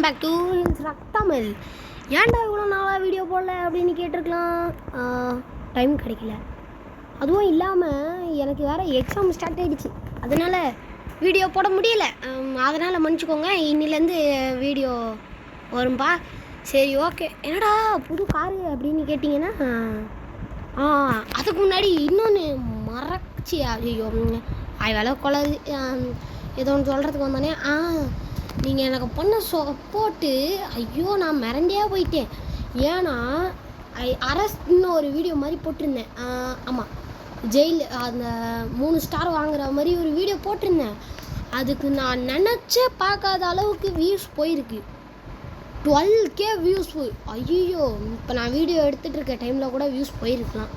Back to Tamil. ஏன்டா இவ்வளோ நாளாக வீடியோ போடல அப்படின்னு கேட்டிருக்கலாம். டைம் கிடைக்கல. அதுவும் இல்லாமல் எனக்கு வேறு எக்ஸாம் ஸ்டார்ட் ஆகிடுச்சு. அதனால் வீடியோ போட முடியல. அதனால் மன்னிச்சிக்கோங்க. இன்னிலேருந்து வீடியோ வரும்பா. சரி, ஓகே. என்னடா புது காரு அப்படின்னு கேட்டிங்கன்னா, அதுக்கு முன்னாடி இன்னொன்று மறச்சி ஐயோ வேலை கொள்ளது ஏதோ ஒன்று சொல்கிறதுக்கு வந்தானே. நீங்கள் எனக்கு பண்ண போட்டு ஐயோ நான் மிரண்டே போயிட்டேன். ஏன்னா அரஸ்ட்னு ஒரு வீடியோ மாதிரி போட்டிருந்தேன். ஆமாம், ஜெயில் அந்த 3 ஸ்டார் வாங்குற மாதிரி ஒரு வீடியோ போட்டிருந்தேன். அதுக்கு நான் நினச்சே பார்க்காத அளவுக்கு வியூஸ் போயிருக்கு. 12K வியூஸ் போய் ஐயோ இப்போ நான் வீடியோ எடுத்துகிட்டு இருக்க டைமில் கூட வியூஸ் போயிருக்கலாம்.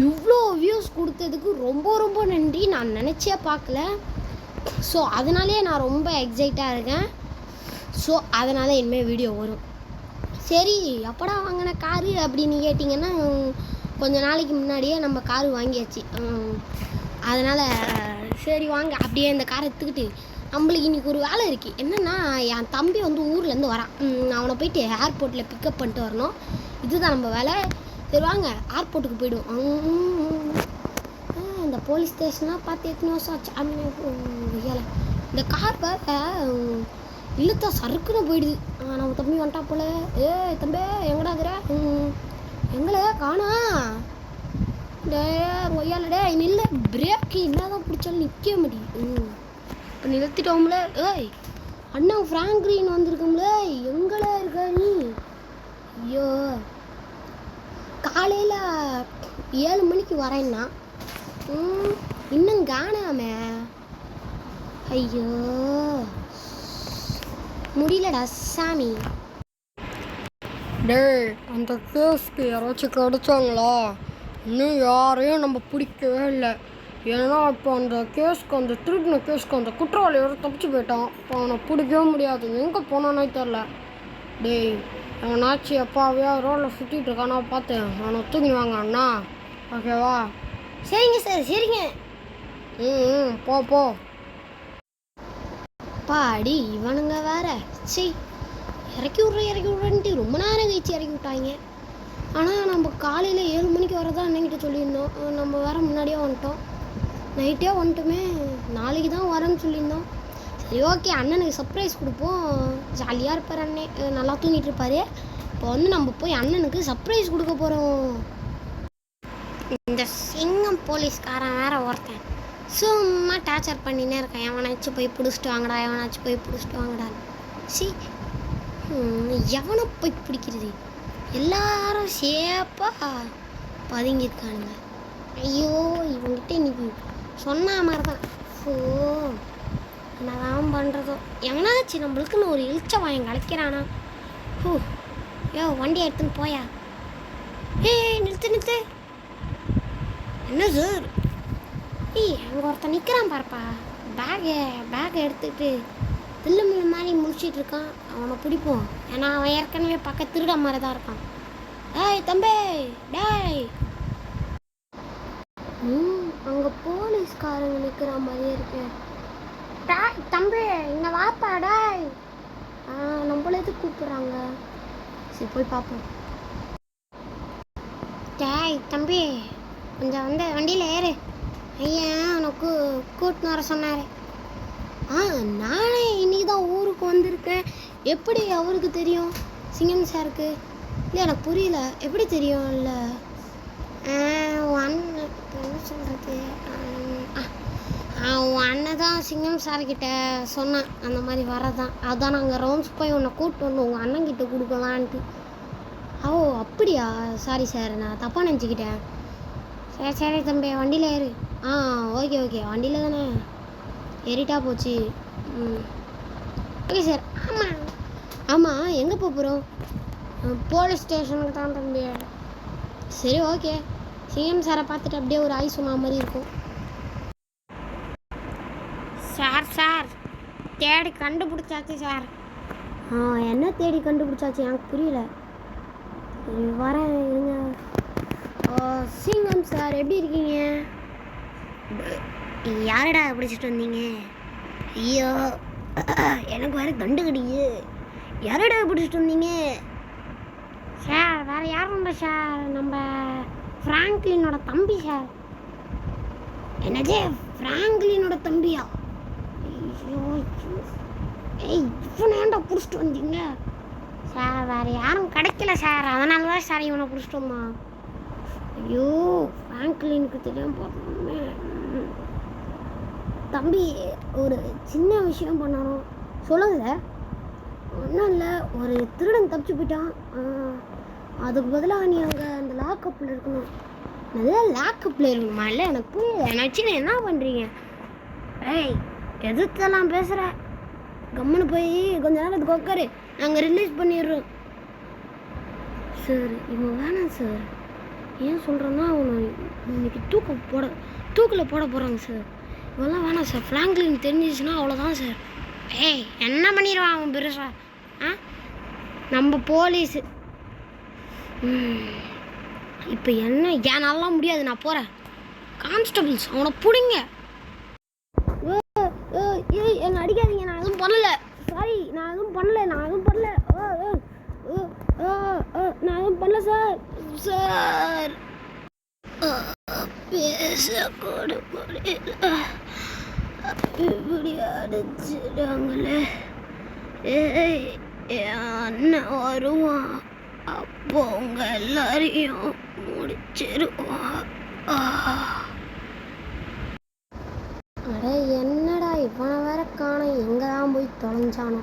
இவ்வளோ வியூஸ் கொடுத்ததுக்கு ரொம்ப ரொம்ப நன்றி. நான் நினச்சே பார்க்கல. ஸோ அதனாலே நான் ரொம்ப எக்ஸைட்டாக இருக்கேன். ஸோ அதனால் இனிமேல் வீடியோ வரும். சரி, எப்படா வாங்கின காரு அப்படின்னு கேட்டிங்கன்னா, கொஞ்சம் நாளைக்கு முன்னாடியே நம்ம காரு வாங்கியாச்சு. அதனால் சரி வாங்க அப்படியே இந்த காரை எடுத்துக்கிட்டு நம்மளுக்கு இன்றைக்கி ஒரு வேலை இருக்குது. என்னென்னா, என் தம்பி வந்து ஊர்லேருந்து வரான். அவனை போயிட்டு ஏர்போர்ட்டில் பிக்கப் பண்ணிட்டு வரணும். இதுதான் நம்ம வேலை. சரி வாங்க ஏர்போர்ட்டுக்கு போய்டுவோம். இந்த போலீஸ் ஸ்டேஷனாக பார்த்து எத்தனை வருஷம் ஆச்சு. ஐயால இந்த கார் இழுத்தா சறுக்குன்னு போயிடுது. நம்ம தம்பி வந்துட்டா போல. தம்பி எங்கடா இருக்கிற? எங்களை காணா டே ஒய்யாலடே நில்ல. பிரேக்கு என்னதான் பிடிச்சாலும் நிற்க முடியும். இப்போ நிறுத்திட்டோம்ல. அண்ணா ஃப்ராங்க்ரீன் வந்திருக்கோம்ல. எங்கள இருக்க நீ? ஐயோ, காலையில் 7 மணிக்கு வரேன்னா இன்னும் காணாம. ஐயோ முடியலடா சாமி. டேய், அந்த கேஸ்க்கு யாராச்சும் கிடைச்சாங்களா? இன்னும் யாரையும் நம்ம பிடிக்கவே இல்லை. ஏன்னா இப்போ அந்த கேஸ்க்கு, அந்த திருடின கேஸ்க்கு அந்த குற்றவாளி யாரும் தப்பிச்சு போயிட்டான். இப்போ அவனை பிடிக்கவே முடியாது. எங்கே போனானே தெரில. டேய், அவனாச்சு எப்பாவே ரோட்டில் சுற்றிட்டு இருக்கானா பார்த்து அவனை தூக்கி வாங்க அண்ணா. ஓகேவா? சரிங்க சார், சரிங்க. போ. பாடி இவனுங்க வேற. சரி, இறக்கி விட்றேன்ட்டு ரொம்ப நேரம் கழிச்சு இறக்கி விட்டாங்க. ஆனால் நம்ம காலையில் 7 மணிக்கு வரதான் அண்ணங்கிட்ட சொல்லியிருந்தோம். நம்ம வேற முன்னாடியே வந்துட்டோம். நைட்டே வந்துட்டோமே. நாளைக்கு தான் வரேன்னு சொல்லியிருந்தோம். சரி, ஓகே. அண்ணனுக்கு சர்ப்ரைஸ் கொடுப்போம். ஜாலியாக இருப்பார் அண்ணன். நல்லா தூங்கிட்டு இருப்பார். இப்போ வந்து நம்ம போய் அண்ணனுக்கு சர்ப்ரைஸ் கொடுக்க போகிறோம். இந்த சிங்கம் போலீஸ்காரன் வேற ஒருத்தன் சும்மா டார்ச்சர் பண்ணினே இருக்கான். எவனாச்சும் போய் பிடிச்சிட்டு வாங்கடா, எவனாச்சும் போய் பிடிச்சிட்டு வாங்கடான்னு. எவனை போய் பிடிக்கிறது? எல்லாரும் சேப்பாக பதுங்கியிருக்கானுங்க. ஐயோ, இவங்கிட்ட இன்னைக்கு சொன்ன மாதிரி தான். என்னதான் பண்ணுறதோ. எவனாச்சு நம்மளுக்குன்னு ஒரு இழிச்ச வாயம் கலைக்கிறானா? வண்டியை எடுத்துன்னு போயா. நிறுத்து. என்ன சார்? அங்கே ஒருத்தன் நிற்கிறான் பாருப்பா. பேக்கை எடுத்துக்கிட்டு தில்லு மில்லு மாதிரி முடிச்சிட்டு இருக்கான். அவனை பிடிப்போம். ஏன்னா அவன் ஏற்கனவே பார்க்க திருட மாதிரி தான் இருக்கான். தம்பி, டேய். அங்கே போலீஸ்காரங்க நிற்கிற மாதிரியே இருக்கு. டாய் தம்பி, இங்கே வாப்பா. டாய், நம்மள எது கூப்பிட்றாங்க? சரி, போய் பார்ப்போம். டாய் தம்பி, கொஞ்சம் வந்து வண்டியில் ஏறு. ஐயா உனக்கு கூட்டின்னு வர சொன்னார். நானே இன்றைக்கி தான் ஊருக்கு வந்திருக்கேன். எப்படி அவருக்கு தெரியும்? சிங்கம் சாருக்கு இல்லை, எனக்கு புரியல. எப்படி தெரியும்? இல்லை அண்ணன் என்ன சொல்கிறது, அண்ணன் தான் சிங்கம் சார்கிட்ட சொன்னான் அந்த மாதிரி வரதான். அதான் நாங்கள் ரவுண்ட்ஸ் போய் உன்னை கூப்பிட்டு வந்து உங்கள் அண்ணன்கிட்ட கொடுக்கலான்ட்டு. அப்படியா? சாரி சார், நான் தப்பாக நினச்சிக்கிட்டேன். சரி தம்பி, வண்டியில் ஏறு. ஓகே வண்டியில் தானே ஏறிட்டா போச்சு. Okay sir. ஆமாம் எங்கே போகிறோம்? போலீஸ் ஸ்டேஷனுக்கு தான் தம்பி. சரி, ஓகே. சிஎம் சாரை பார்த்துட்டு அப்படியே ஒரு ஆய் சொன்ன மாதிரி இருக்கும். சார் தேடி கண்டுபிடிச்சாச்சு சார். என்ன தேடி கண்டுபிடிச்சாச்சு? எனக்கு புரியல. வரேன் இருங்க. சிங்கம் சார், எப்படி இருக்கீங்க? யாரடா பிடிச்சிட்டு வந்தீங்க? ஐயோ, எனக்கு வேறு கண்டு கிடையாது. யாரோட பிடிச்சிட்டு வந்தீங்க சார்? வேறு யாரும் இல்லை சார், நம்ம ஃப்ராங்க்லினோட தம்பி சார். என்னது ஃப்ராங்க்லினோட தம்பியா? ஐயோ ஏய், இவனை ஏன்டா பிடிச்சிட்டு வந்தீங்க சார்? வேறு யாரும் கிடைக்கல சார், அதனால தான் சார் இவனை பிடிச்சிட்டு வந்தான். ஐயோ ஃப்ராங்க்லினுக்கு தெரியாமல் போகிறோமே. தம்பி ஒரு சின்ன விஷயம் பண்ணணும். சொல்லுங்க சார். ஒன்றும் இல்லை, ஒரு திருடன் தப்பிச்சு போயிட்டான். அதுக்கு பதிலாக நீ அங்கே அந்த லாக்கப்பில் இருக்கணும். நிறைய லாக்கப்பில் இருக்கணுமா? இல்லை எனக்கு புரியல. என்னை வச்சு நீ என்ன பண்ணுறீங்க? ஏய் எதுக்கெல்லாம் பேசுகிற? கம்முன்னு போய் கொஞ்ச நேரத்துக்கு உட்காரு, நாங்கள் ரிலீஸ் பண்ணிடுறோம். சார் இவன் வேணாம் சார். ஏன் சொல்கிறேன்னா அவனை இன்னைக்கு தூக்கில் போட போகிறாங்க சார். இவெல்லாம் வேணாம் சார். ஃப்ராங்க்லின் தெரிஞ்சிச்சுன்னா அவ்வளோதான் சார். ஏய் என்ன பண்ணிடுவான் அவன் பெருசா? நம்ம போலீஸு. இப்போ என்ன ஏன்னாலாம் முடியாது, நான் போகிறேன். கான்ஸ்டபிள்ஸ் அவனை பிடிங்க. ஏய் என்னை அடிக்காதீங்க, நான் எதுவும் பண்ணலை. சாரி, நான் எதுவும் பண்ணலை. நான் எதுவும் பண்ணல சார். சார் பேசக்கூட முடியல, இப்படி அடிச்சிடாங்களே. ஏய் என் அண்ணன் வருவான், அப்போ உங்க எல்லாரையும் முடிச்சிருவான். அட என்னடா இவனை வேற காணோம், எங்கே தான் போய் தொலைஞ்சானோ?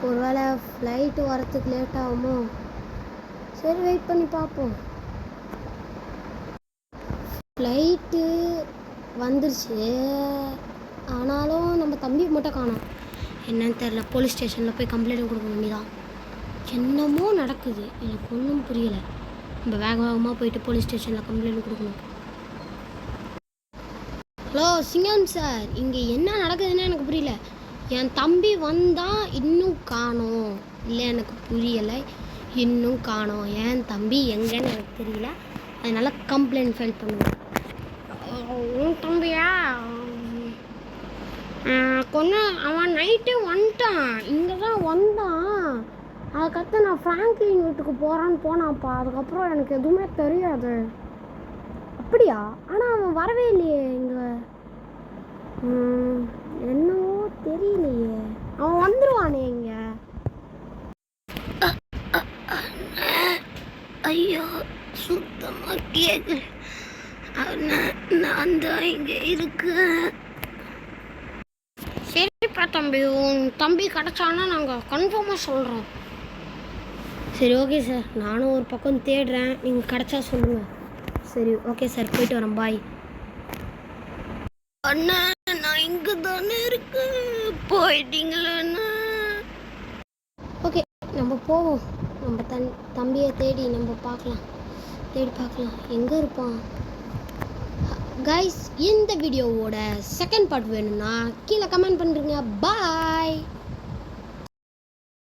ஒருவேளை ஃப்ளைட்டு வரத்துக்கு லேட் ஆகுமோ? சரி வெயிட் பண்ணி பார்ப்போம். ஃப்ளைட்டு வந்துருச்சு, ஆனாலும் நம்ம தம்பி மட்டும் காணோம். என்னன்னு தெரில. போலீஸ் ஸ்டேஷனில் போய் கம்ப்ளைண்ட் கொடுக்க வேண்டியதான். என்னமோ நடக்குது, எனக்கு ஒன்றும் புரியலை. நம்ம வேகமாக போயிட்டு போலீஸ் ஸ்டேஷனில் கம்ப்ளைண்ட் கொடுக்கணும். ஹலோ சிங்கம் சார், இங்கே என்ன நடக்குதுன்னு எனக்கு புரியல. என் தம்பி வந்தால் இன்னும் காணோம். இல்லை எனக்கு புரியலை, இன்னும் காணோம். என் தம்பி எங்கன்னு எனக்கு தெரியல, அதனால் கம்ப்ளைண்ட் ஃபைல் பண்ணுவேன். தம்பியா கொஞ்சம் அவன் நைட்டே வந்துட்டான், இங்கே தான் வந்தான். அதுக்கடுத்து நான் ஃப்ராங்க்லின் வீட்டுக்கு போகிறான்னு போனான்ப்பா. அதுக்கப்புறம் எனக்கு எதுவுமே தெரியாது. அப்படியா? ஆனால் அவன் வரவே இல்லையே இங்கே. என்னவோ தெரியலையே, அவன் வந்துடுவானே இங்கே. ஐயோ சுத்தமாக கேட்கல. நான் தான் இங்கே இருக்கேன். சரிப்பா தம்பி, உன் தம்பி கிடச்சானா நாங்கள் கன்ஃபார்மாக சொல்கிறோம். சரி ஓகே சார், நானும் ஒரு பக்கம் தேடுறேன், நீங்கள் கிடச்சா சொல்லுங்கள். சரி ஓகே சார், போயிட்டு வரேன், பாய். அண்ணா நான் இங்கே தானே இருக்கேன், போயிட்டீங்களா? ஓகே நம்ம போவோம். நம்ம தம்பியை தேடி நம்ம பார்க்கலாம், எங்கே இருப்பான். கைஸ் இந்த வீடியோவோட செகண்ட் பார்ட் வேணும்னா கீழே கமெண்ட் பண்ணுறீங்க. பாய்.